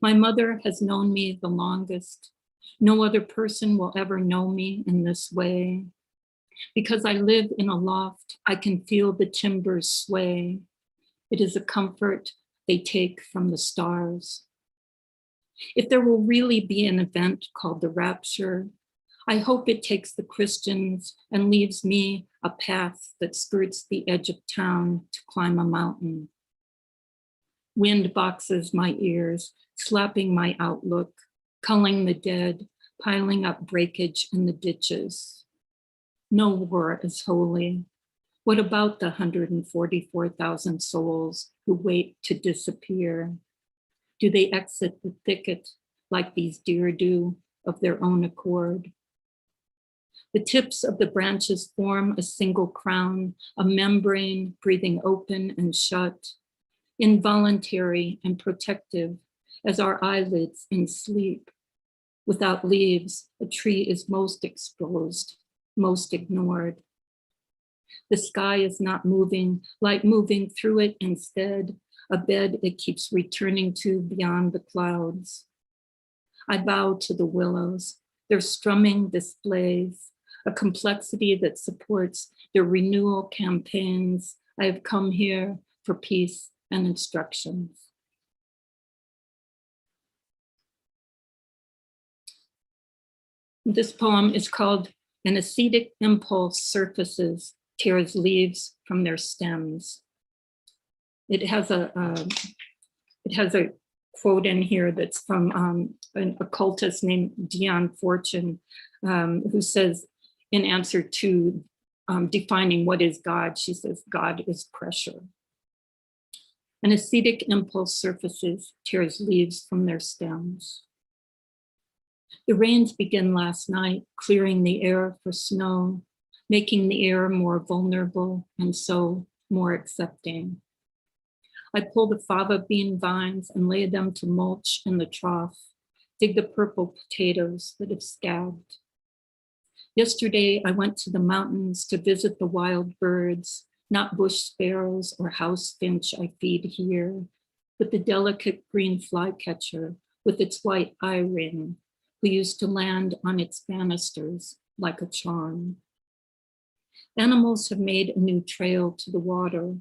My mother has known me the longest. No other person will ever know me in this way. Because I live in a loft, I can feel the timbers sway. It is a comfort they take from the stars. If there will really be an event called the rapture, I hope it takes the Christians and leaves me a path that skirts the edge of town to climb a mountain. Wind boxes my ears, slapping my outlook, culling the dead, piling up breakage in the ditches. No war is holy. What about the 144,000 souls who wait to disappear? Do they exit the thicket like these deer do of their own accord? The tips of the branches form a single crown, a membrane breathing open and shut, involuntary and protective as our eyelids in sleep. Without leaves, a tree is most exposed, most ignored. The sky is not moving, like moving through it instead, a bed it keeps returning to beyond the clouds. I bow to the willows, their strumming displays, a complexity that supports their renewal campaigns. I have come here for peace and instructions. This poem is called An Ascetic Impulse Surfaces, Tears Leaves from Their Stems. It has a quote in here that's from an occultist named Dion Fortune, who says, in answer to defining what is God, she says, God is pressure. An ascetic impulse surfaces, tears leaves from their stems. The rains began last night, clearing the air for snow, making the air more vulnerable and so more accepting. I pull the fava bean vines and lay them to mulch in the trough, dig the purple potatoes that have scabbed. Yesterday, I went to the mountains to visit the wild birds, not bush sparrows or house finch I feed here, but the delicate green flycatcher with its white eye ring, who used to land on its banisters like a charm. Animals have made a new trail to the water,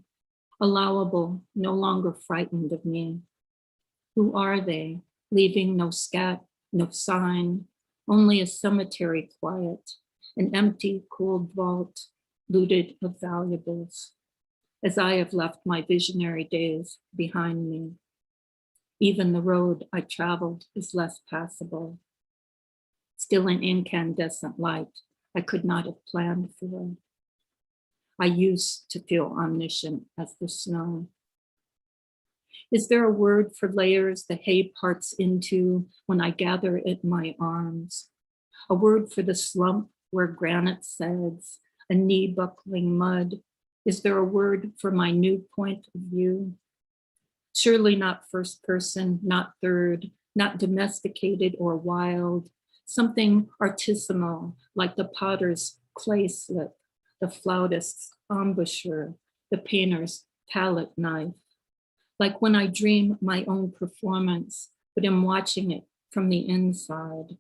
allowable, no longer frightened of me. Who are they, leaving no scat, no sign, only a cemetery quiet, an empty, cold vault, looted of valuables, as I have left my visionary days behind me. Even the road I traveled is less passable. Still an incandescent light I could not have planned for. I used to feel omniscient as the snow. Is there a word for layers the hay parts into when I gather it in my arms? A word for the slump where granite sags, a knee buckling mud? Is there a word for my new point of view? Surely not first person, not third, not domesticated or wild, something artisanal like the potter's clay slip, the flautist's embouchure, the painter's palette knife. Like when I dream my own performance, but am watching it from the inside.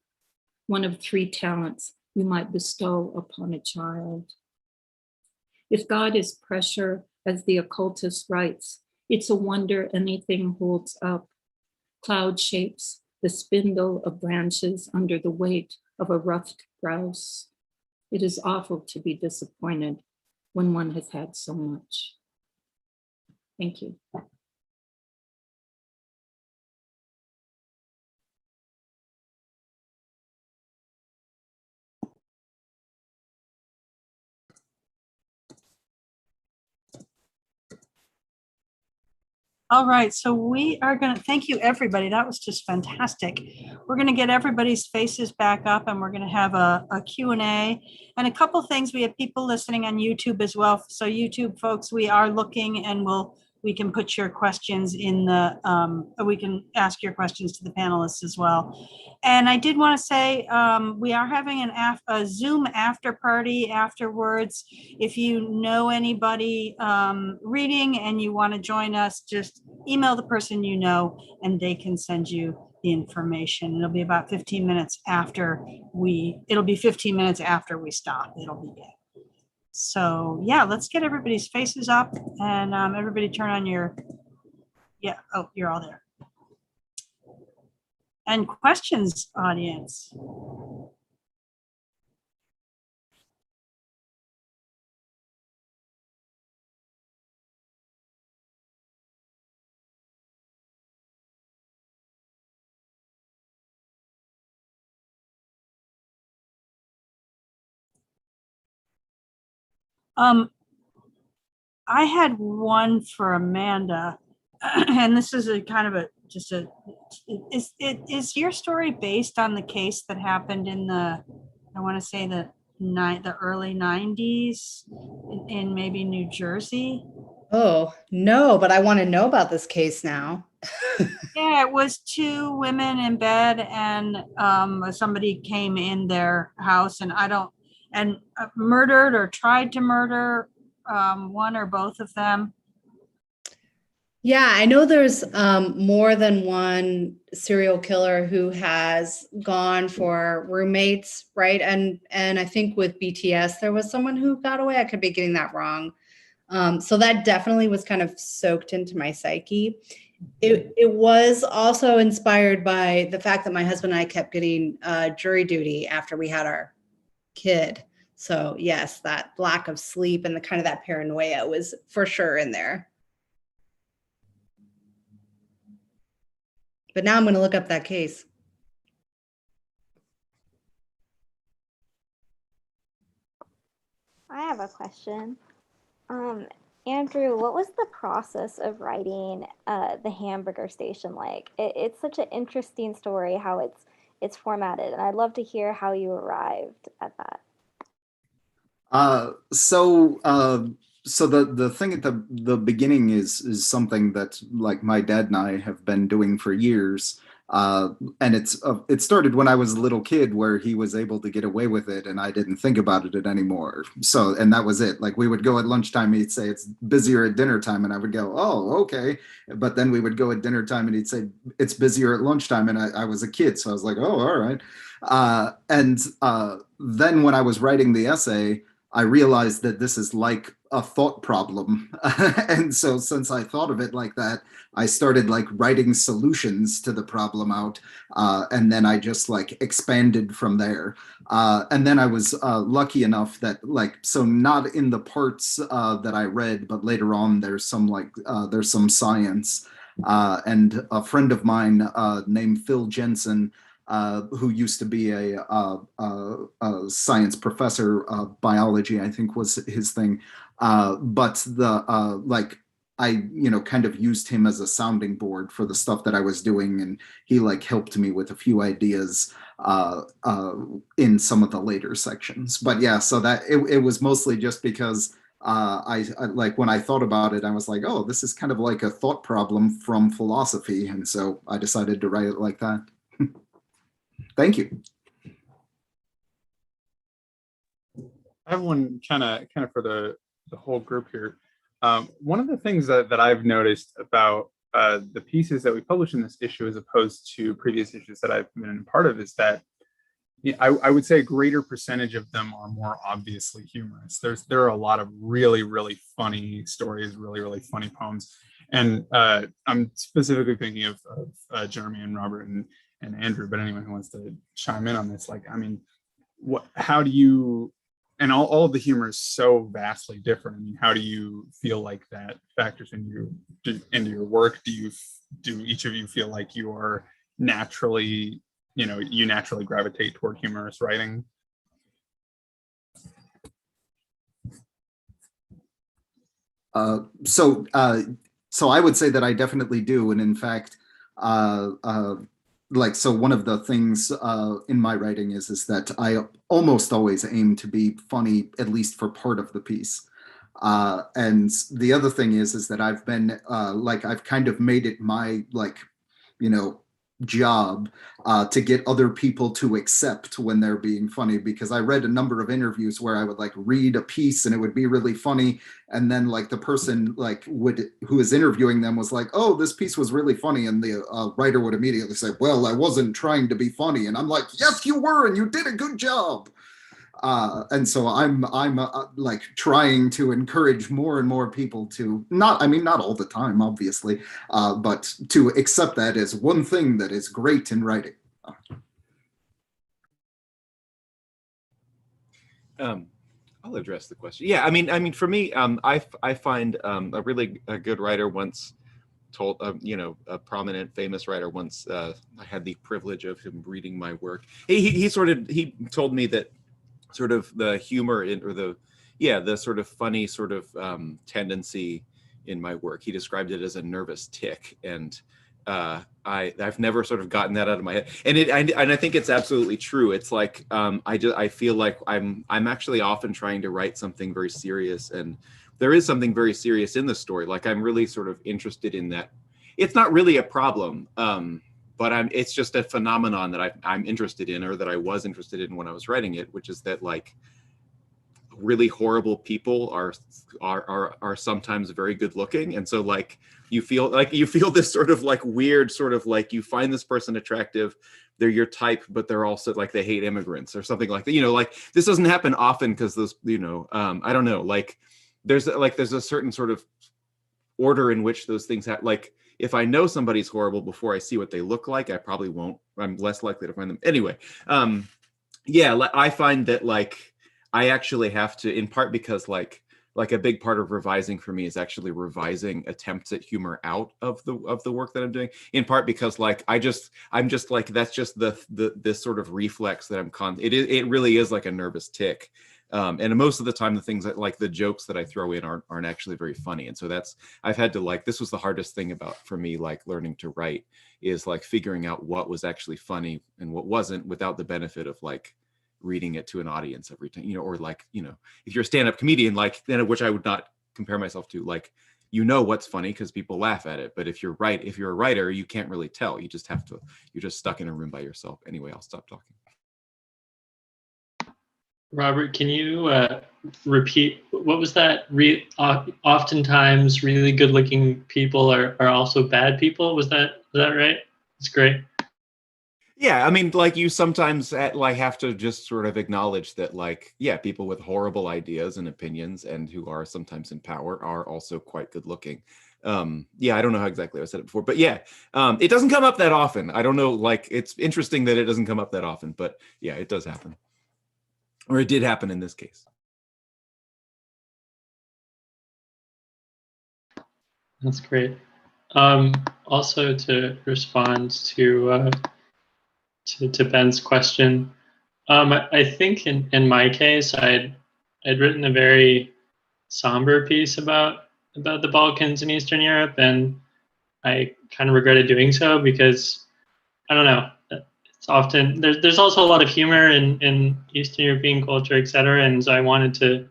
One of 3 talents you might bestow upon a child. If God is pressure, as the occultist writes, it's a wonder anything holds up. Cloud shapes, the spindle of branches under the weight of a ruffed grouse. It is awful to be disappointed when one has had so much. Thank you. All right, so we are going to thank you, everybody. That was just fantastic. We're going to get everybody's faces back up and we're going to have a Q&A and a couple things. We have people listening on YouTube as well. So YouTube folks, we are looking and we can put your questions in the, we can ask your questions to the panelists as well. And I did want to say, we are having a Zoom after party afterwards. If you know anybody reading and you want to join us, just email the person you know and they can send you the information. It'll be about 15 minutes after it'll be 15 minutes after we stop. It'll be good. So yeah, let's get everybody's faces up and everybody turn on your, oh, you're all there. And questions, audience. I had one for Amanda, and this is a kind of is your story based on the case that happened in I want to say the early 90s in maybe New Jersey? Oh, no, but I want to know about this case now. Yeah, it was 2 women in bed and somebody came in their house and murdered or tried to murder one or both of them. Yeah, I know there's more than one serial killer who has gone for roommates, right? And I think with BTS, there was someone who got away. I could be getting that wrong. So that definitely was kind of soaked into my psyche. It was also inspired by the fact that my husband and I kept getting jury duty after we had our kid. So yes, that lack of sleep and the kind of that paranoia was for sure in there. But now I'm going to look up that case. I have a question. Andrew, what was the process of writing the Hamburger Station like? It's such an interesting story how it's formatted, and I'd love to hear how you arrived at that. So the thing at the beginning is something that like my dad and I have been doing for years. And it started when I was a little kid where he was able to get away with it and I didn't think about it anymore. So, and that was it. Like we would go at lunchtime, he'd say it's busier at dinner time and I would go, oh, okay. But then we would go at dinner time and he'd say it's busier at lunchtime. And I was a kid. So I was like, oh, all right. Then when I was writing the essay, I realized that this is like a thought problem. And so since I thought of it like that, I started like writing solutions to the problem out. And then I just like expanded from there. And then I was lucky enough that like, so not in the parts that I read, but later on there's some science. And a friend of mine named Phil Jensen, who used to be a science professor, biology, I think was his thing. But I, kind of used him as a sounding board for the stuff that I was doing. And he like helped me with a few ideas in some of the later sections. But yeah, so that it was mostly just because I like when I thought about it, I was like, oh, this is kind of like a thought problem from philosophy. And so I decided to write it like that. Thank you. I have one kind of for the whole group here. One of the things that I've noticed about the pieces that we publish in this issue as opposed to previous issues that I've been a part of is that I would say a greater percentage of them are more obviously humorous. There are a lot of really, really funny stories, really, really funny poems. And I'm specifically thinking of Jeremy and Robert and Andrew, but anyone who wants to chime in on this, like, I mean, how do you, and all of the humor is so vastly different. I mean, how do you feel like that factors into your work? Do each of you feel like you are naturally, you naturally gravitate toward humorous writing? So I would say that I definitely do. And in fact, so one of the things in my writing is that I almost always aim to be funny, at least for part of the piece. And the other thing is that I've been I've kind of made it my job to get other people to accept when they're being funny, because I read a number of interviews where I would like read a piece and it would be really funny, and then like the person who is interviewing them was like, oh, this piece was really funny, and the writer would immediately say, well, I wasn't trying to be funny, and I'm like, yes you were, and you did a good job. And so I'm like trying to encourage more and more people to not all the time, obviously, but to accept that as one thing that is great in writing. I'll address the question. Yeah, I mean, for me, I find a good writer once told, a prominent, famous writer once. I had the privilege of him reading my work. He told me that sort of the humor the sort of funny sort of tendency in my work, he described it as a nervous tick, and I've never sort of gotten that out of my head, and I think it's absolutely true. It's like I feel like I'm actually often trying to write something very serious, and there is something very serious in the story. Like I'm really sort of interested in that. It's not really a problem. But it's just a phenomenon that I'm interested in, or that I was interested in when I was writing it, which is that like really horrible people are sometimes very good looking. And so like you feel this sort of like weird sort of like you find this person attractive, they're your type, but they're also like they hate immigrants or something like that. Like this doesn't happen often because those, I don't know, like there's a certain sort of order in which those things have, like if I know somebody's horrible before I see what they look like, I probably won't. I'm less likely to find them anyway. Yeah, I find that like I actually have to, in part because like a big part of revising for me is actually revising attempts at humor out of the work that I'm doing. In part because like I'm just like that's just this sort of reflex that it really is like a nervous tick. And most of the time, the things that like the jokes that I throw in aren't actually very funny. And so I've had to like, this was the hardest thing for me, like learning to write, is like figuring out what was actually funny and what wasn't without the benefit of like reading it to an audience every time, or like, if you're a stand-up comedian, like then, which I would not compare myself to, like, what's funny because people laugh at it. But if you're a writer, you can't really tell. You're just stuck in a room by yourself. Anyway, I'll stop talking. Robert, can you repeat, what was that? Oftentimes really good looking people are also bad people. Was that right? It's great. Yeah, I mean, like you sometimes have to just sort of acknowledge that, like, yeah, people with horrible ideas and opinions and who are sometimes in power are also quite good looking. Yeah, I don't know how exactly I said it before, but yeah, it doesn't come up that often. I don't know, like, it's interesting that it doesn't come up that often, but yeah, it does happen. Or it did happen in this case. That's great. Also, to respond to Ben's question, I think in my case, I'd written a very somber piece about the Balkans and Eastern Europe, and I kind of regretted doing so because I don't know. It's often there's also a lot of humor in Eastern European culture, etc. And so I wanted to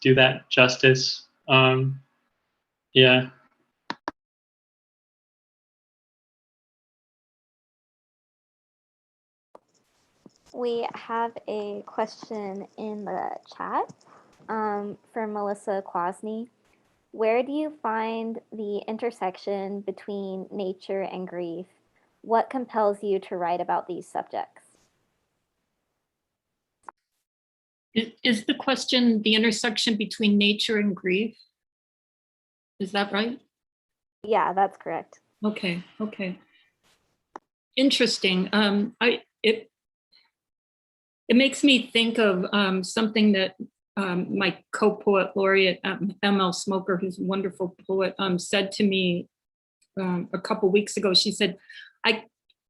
do that justice. Yeah. We have a question in the chat from Melissa Kwasny. Where do you find the intersection between nature and grief? What compels you to write about these subjects? Is the question the intersection between nature and grief? Is that right? Yeah, that's correct. Okay. Interesting. It makes me think of something that my co-poet laureate, M.L. Smoker, who's a wonderful poet, said to me a couple weeks ago. She said,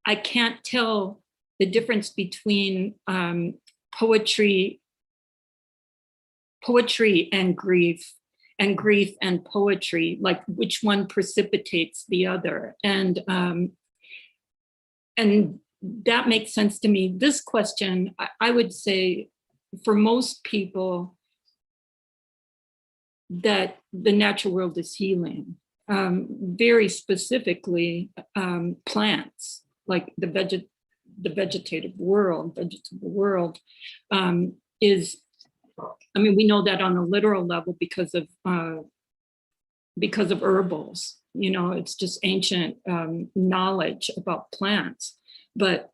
I can't tell the difference between poetry and grief and poetry, like which one precipitates the other. And that makes sense to me. This question, I would say for most people that the natural world is healing, very specifically plants, like the vegetable world is, I mean, we know that on a literal level because of herbals, it's just ancient knowledge about plants. But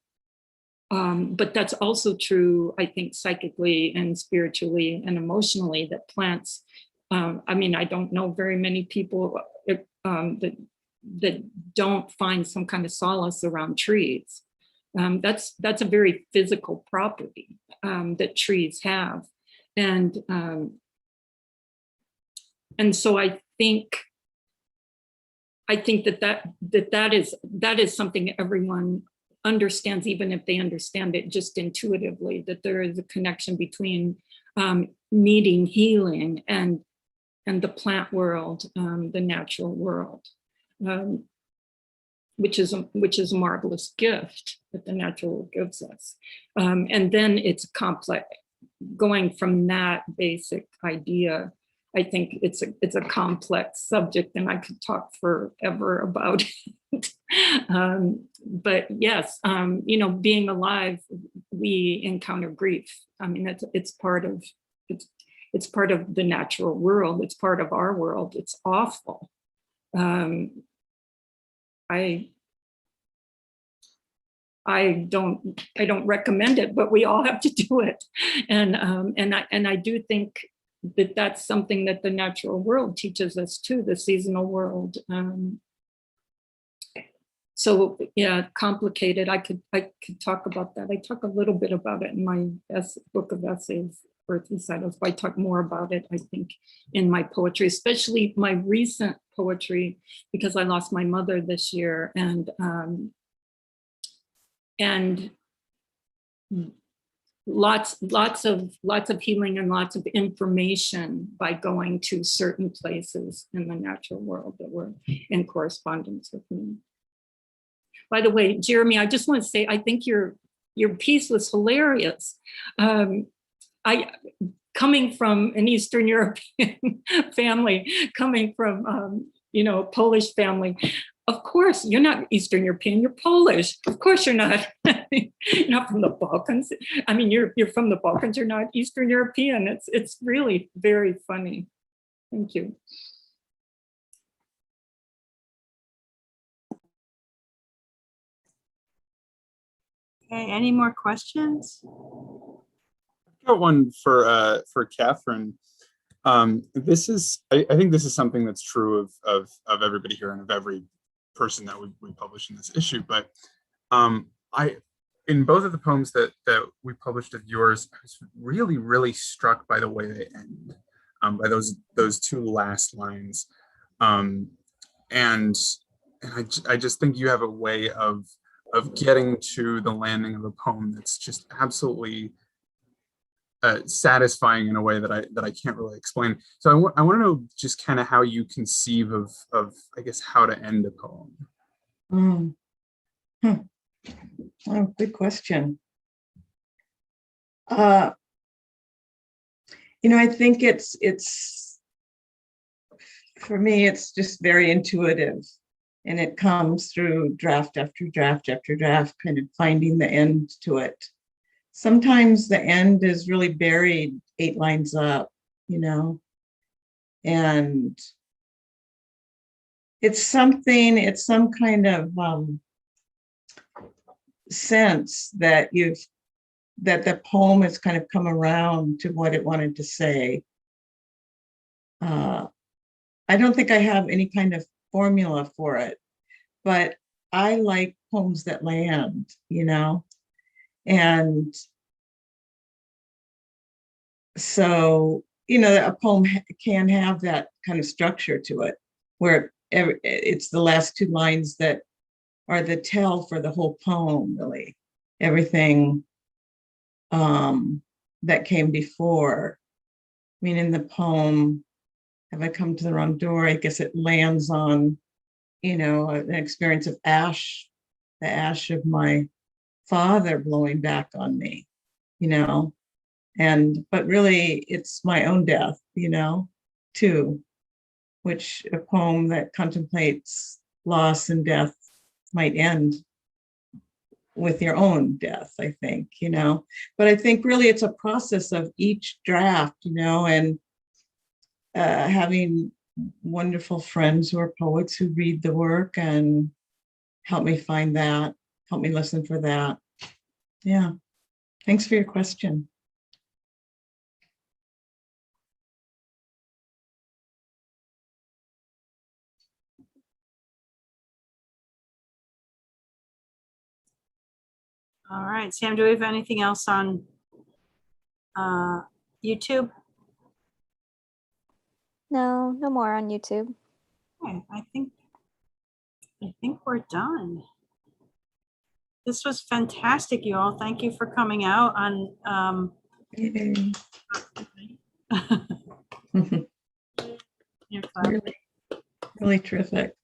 that's also true, I think, psychically and spiritually and emotionally, that plants, I mean, I don't know very many people that don't find some kind of solace around trees. That's a very physical property that trees have. And so I think that is something everyone understands, even if they understand it just intuitively, that there is a connection between needing healing and the plant world, the natural world, which is a marvelous gift that the natural world gives us. And then it's complex. Going from that basic idea, I think it's a complex subject, and I could talk forever about it. But yes, being alive, we encounter grief. I mean, it's part of the natural world. It's part of our world. It's awful. I don't recommend it, but we all have to do it. And I do think that that's something that the natural world teaches us too, the seasonal world. so yeah, complicated. I could talk about that. I talk a little bit about it in my book of essays, Earth Recitals. I talk more about it, I think, in my poetry, especially my recent poetry, because I lost my mother this year, and lots of healing and lots of information by going to certain places in the natural world that were in correspondence with me. By the way, Jeremy, I just want to say, I think your piece was hilarious. Coming from an Eastern European family, coming from a Polish family, of course you're not Eastern European, you're Polish. Of course you're not. You're not from the Balkans. I mean, you're from the Balkans. You're not Eastern European. It's really very funny. Thank you. Okay, any more questions? I've got one for Kathryn. This is, I think this is something that's true of everybody here and of every person that we publish in this issue. But in both of the poems that we published of yours, I was really, really struck by the way they end, by those two last lines. And I just think you have a way of getting to the landing of a poem that's just absolutely satisfying in a way that I can't really explain. So I want to know just kind of how you conceive of I guess how to end a poem. Oh, good question. I think it's for me, it's just very intuitive, and it comes through draft after draft after draft, kind of finding the end to it. Sometimes the end is really buried 8 lines up, and it's some kind of sense that the poem has kind of come around to what it wanted to say. I don't think I have any kind of formula for it, but I like poems that land, and so, a poem can have that kind of structure to it, where it's the last 2 lines that are the tell for the whole poem, really. Everything that came before. I mean, in the poem, Have I Come to the Wrong Door? I guess it lands on, an experience of ash, the ash of my father blowing back on me, but really it's my own death, too, which a poem that contemplates loss and death might end with your own death, I think, but I think really it's a process of each draft, and having wonderful friends who are poets who read the work and help me find that, help me listen for that. Yeah, thanks for your question. All right, Sam, do we have anything else on YouTube? No more on YouTube. Okay, I think we're done. This was fantastic, you all. Thank you for coming out on really terrific.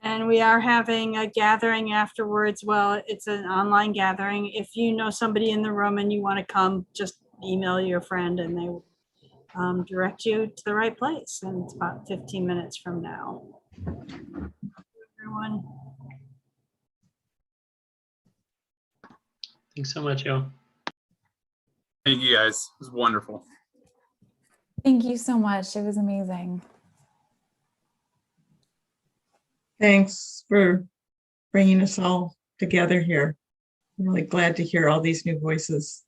And we are having a gathering afterwards. Well, it's an online gathering. If you know somebody in the room and you want to come, just email your friend and they will direct you to the right place. And it's about 15 minutes from now. Everyone. Thanks so much, yo. Thank you guys. It was wonderful. Thank you so much. It was amazing. Thanks for bringing us all together here. I'm really glad to hear all these new voices.